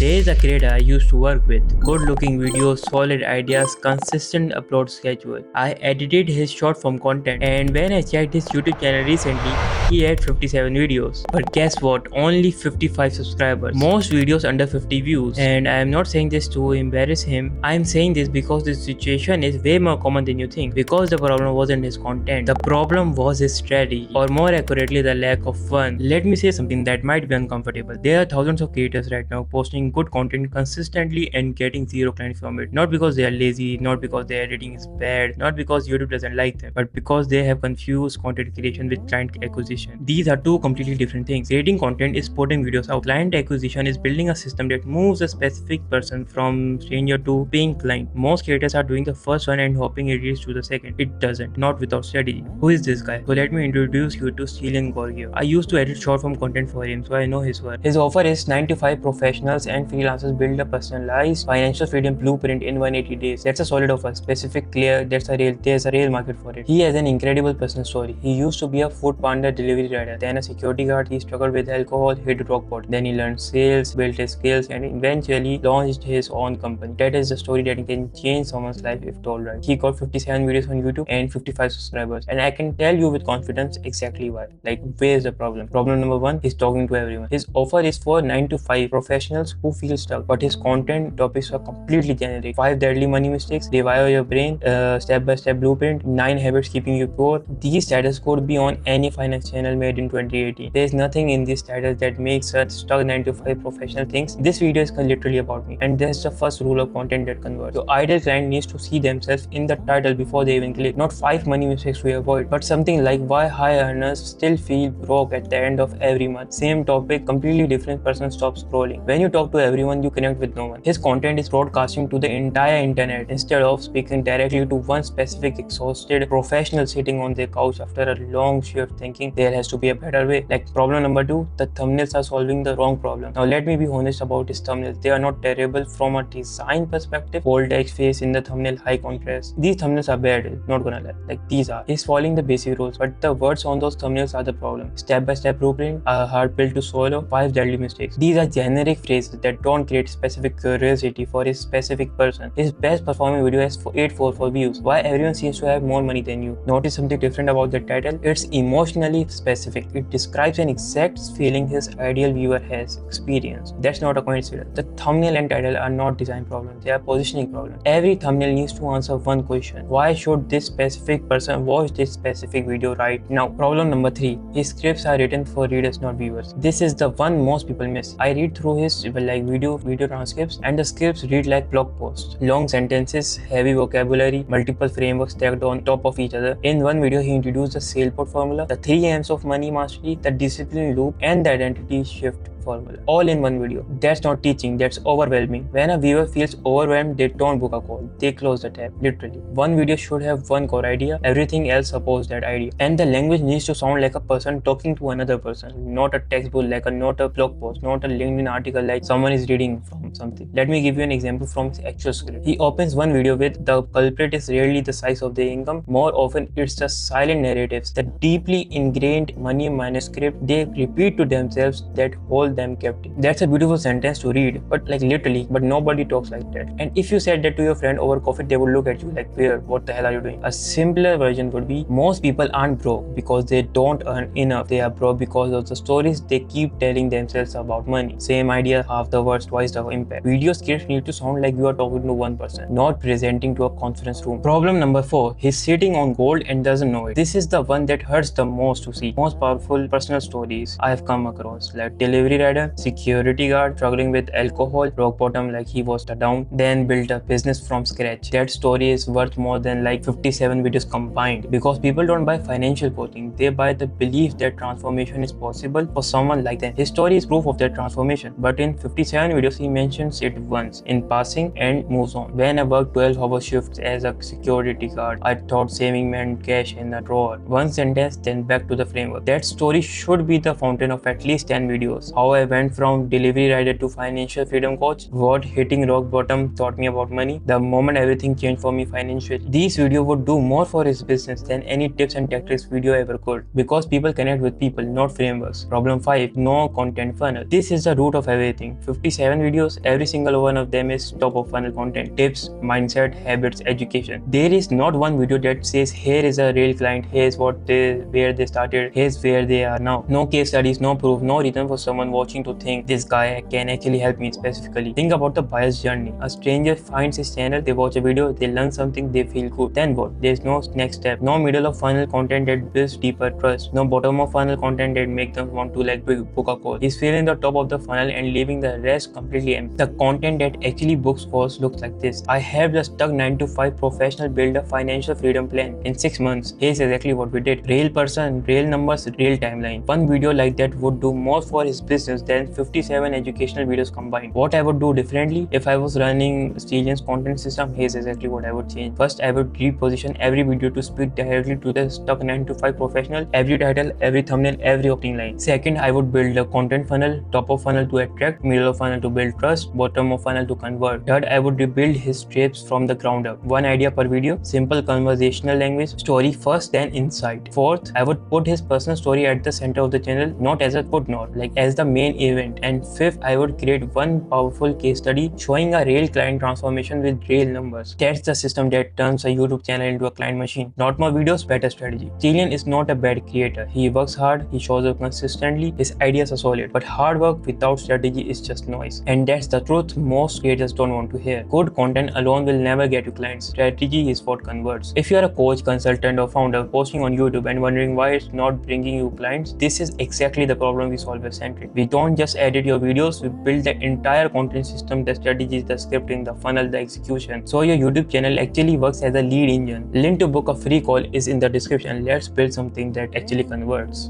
There is a creator I used to work with. Good looking videos, solid ideas, consistent upload schedule. I edited his short form content, and when I checked his YouTube channel recently, he had 57 videos. But guess what? Only 55 subscribers. Most videos under 50 views. And I am not saying this to embarrass him. I am saying this because the situation is way more common than you think. Because the problem wasn't his content. The problem was his strategy. Or more accurately, the lack of one. Let me say something that might be uncomfortable. There are thousands of creators right now posting good content consistently and getting zero clients from it. Not because they are lazy, not because their editing is bad, not because YouTube doesn't like them, but because they have confused content creation with client acquisition. These are two completely different things. Creating content is putting videos out. Client acquisition is building a system that moves a specific person from stranger to paying client. Most creators are doing the first one and hoping it leads to the second. It doesn't, not without strategy. Who is this guy? So let me introduce you to Steven Gorgiev. I used to edit short form content for him, so I know his work. His offer is 9 to 5 professionals and freelancers build a personalized financial freedom blueprint in 180 days. That's a solid offer. Specific, clear, there's a real market for it. He has an incredible personal story. He used to be a food panda delivery rider, then a security guard. He struggled with alcohol, hit rock bottom. Then he learned sales, built his skills, and eventually launched his own company. That is the story that can change someone's life if told right. He got 57 videos on YouTube and 55 subscribers. And I can tell you with confidence exactly why. Like, where's the problem? Problem number one, he's talking to everyone. His offer is for 9 to 5 professionals who feel stuck, but his content topics are completely generic. 5 deadly money mistakes, rewire your brain, step-by-step blueprint, 9 habits keeping you poor. These titles could be on any finance channel made in 2018. There is nothing in these titles that makes us stuck 9 to 5 professional things. This video is literally about me, and that's the first rule of content that converts. Your ideal client needs to see themselves in the title before they even click. Not 5 money mistakes we avoid, but something like why high earners still feel broke at the end of every month. Same topic, completely different person, stop scrolling. When you talk to everyone, you connect with no one. His content is broadcasting to the entire internet instead of speaking directly to one specific exhausted professional sitting on their couch after a long shift thinking there has to be a better way. Like, problem number 2, the thumbnails are solving the wrong problem. Now let me be honest about his thumbnails. They are not terrible from a design perspective. Bold text, face in the thumbnail, high contrast. These thumbnails are bad, not gonna lie. Like, these are. He's following the basic rules, but the words on those thumbnails are the problem. Step-by-step blueprint, a hard pill to swallow, 5 deadly mistakes. These are generic phrases that don't create specific curiosity for a specific person. His best performing video has 844 views. Why everyone seems to have more money than you? Notice something different about the title? It's emotionally specific. It describes an exact feeling his ideal viewer has experienced. That's not a coincidence. The thumbnail and title are not design problems, they are positioning problems. Every thumbnail needs to answer one question: why should this specific person watch this specific video right now? Problem number 3, his scripts are written for readers, not viewers. This is the one most people miss. I read through his video transcripts, and the scripts read like blog posts. Long sentences, heavy vocabulary, multiple frameworks stacked on top of each other. In one video, he introduced the sailboat formula, the 3 M's of money mastery, the discipline loop, and the identity shift formula, all in one video. That's not teaching, that's overwhelming. When a viewer feels overwhelmed, they don't book a call, they close the tab. Literally, one video should have one core idea, everything else supports that idea, and the language needs to sound like a person talking to another person, not a textbook, not a blog post, not a LinkedIn article like someone is reading from something. Let me give you an example from his actual script. He opens one video with, the culprit is rarely the size of their income, more often it's the silent narratives, the deeply ingrained money manuscript they repeat to themselves that hold them captive. That's a beautiful sentence to read, but like literally, but nobody talks like that. And if you said that to your friend over coffee, they would look at you like, weird, what the hell are you doing? A simpler version would be, most people aren't broke because they don't earn enough. They are broke because of the stories they keep telling themselves about money. Same idea, half the words, twice the impact. Video scripts need to sound like you are talking to one person, not presenting to a conference room. Problem number 4, he's sitting on gold and doesn't know it. This is the one that hurts the most to see. Most powerful personal stories I have come across, like delivery rider, security guard struggling with alcohol, rock bottom like he was down, then built a business from scratch. That story is worth more than like 57 videos combined, because people don't buy financial coaching, they buy the belief that transformation is possible for someone like them. His story is proof of that transformation, but in 57 videos he mentions it once in passing and moves on. When I worked 12-hour shifts as a security guard, I thought saving meant cash in a drawer. One sentence, then back to the framework. That story should be the fountain of at least 10 videos. How I went from delivery rider to financial freedom coach, what hitting rock bottom taught me about money, the moment everything changed for me financially. These videos would do more for his business than any tips and tactics video ever could, because people connect with people, not frameworks. Problem 5, no content funnel. This is the root of everything. 57 videos every single one of them is top of funnel content, tips, mindset, habits, education. There is not one video that says here is a real client, here's where they started, here's where they are now. No case studies, no proof, no reason for someone watching to think this guy can actually help me specifically. Think about the buyer's journey. A stranger finds his channel, they watch a video, they learn something, they feel good. Then what? There's no next step, no middle of funnel content that builds deeper trust, no bottom of funnel content that make them want to like book a call. He's filling the top of the funnel and leaving the rest completely empty. The content that actually books calls looks like this. I have the stuck 9 to 5 professional build a financial freedom plan in 6 months. Here's exactly what we did. Real person, real numbers, real timeline. One video like that would do more for his business than 57 educational videos combined. What I would do differently if I was running Stillion's content system, here's exactly what I would change. First, I would reposition every video to speak directly to the stuck 9 to 5 professional. Every title, every thumbnail, every opening line. Second, I would build a content funnel, top of funnel to attract, middle of funnel to build trust, bottom of funnel to convert. Third, I would rebuild his tips from the ground up. One idea per video, simple conversational language, story first then insight. Fourth, I would put his personal story at the center of the channel, not as a footnote, like as the main event. And fifth, I would create one powerful case study showing a real client transformation with real numbers. That's the system that turns a YouTube channel into a client machine. Not more videos, better strategy. Stillion is not a bad creator. He works hard, he shows up consistently, his ideas are solid. But hard work without strategy is just noise. And that's the truth most creators don't want to hear. Good content alone will never get you clients. Strategy is what converts. If you are a coach, consultant, or founder posting on YouTube and wondering why it's not bringing you clients, this is exactly the problem we solve at Santric. We don't just edit your videos, we build the entire content system, the strategies, the scripting, the funnel, the execution. So your YouTube channel actually works as a lead engine. Link to book a free call is in the description. Let's build something that actually converts.